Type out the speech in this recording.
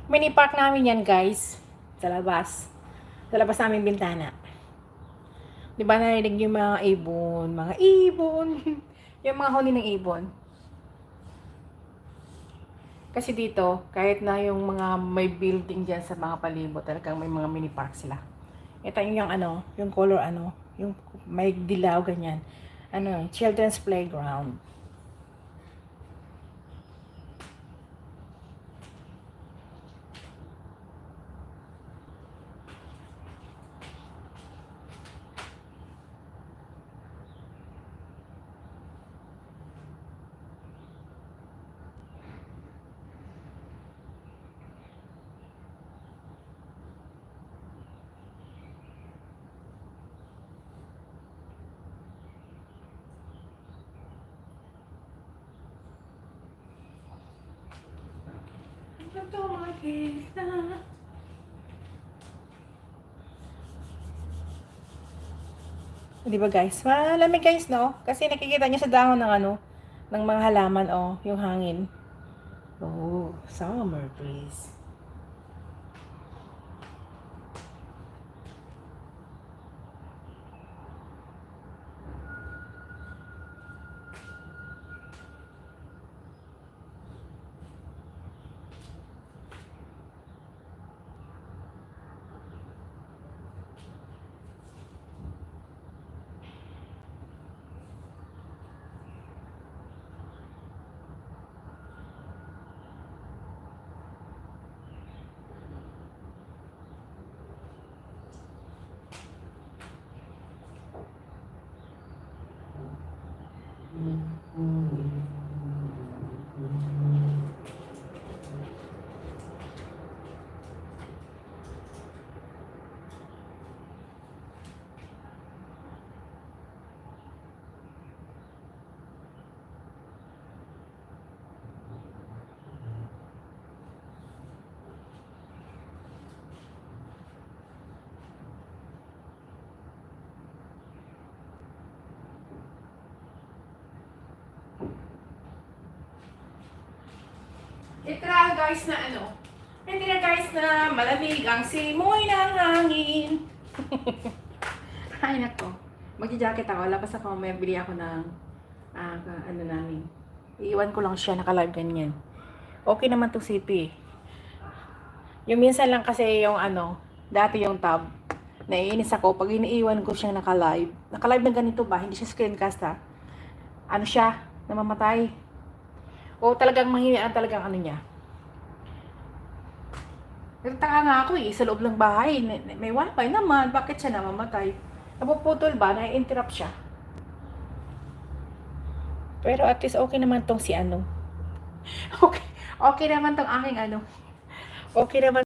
Mini park namin yan, guys. Sa labas. Sa labas namin bintana. Di ba narinig yung mga ibon? Mga ibon. Yung mga huni ng ibon. Kasi dito, kahit na yung mga may building dyan sa mga palibot, talagang may mga mini park sila. Ito yung ano, yung color ano, yung may dilaw ganyan. Ano, children's playground. Di ba guys? Malamig guys, no? Kasi nakikita niyo sa dahon ng ano, ng mga halaman, oh, yung hangin. Oh, summer breeze. Literal guys na ano, hindi na guys na malamig ang simoy ng hangin. Ay nako, magja-jacket ako, labas ako, may bili ako ng ano namin. Iiwan ko lang siya, naka-live ganyan. Okay naman to CP. Yung minsan lang kasi yung ano, dati yung tab, naiinis ako pag iniiwan ko siyang naka-live. Naka-live na ganito ba? Hindi siya screencast ha. Ano siya? Namamatay. O talagang mahinaan talagang ano niya. Nagtaka nga ako eh, sa loob ng bahay, may wifi naman, bakit siya namamatay? Napuputol ba? Nai-interrupt siya. Pero at least okay naman tong si ano. Okay, okay naman tong aking ano. Okay naman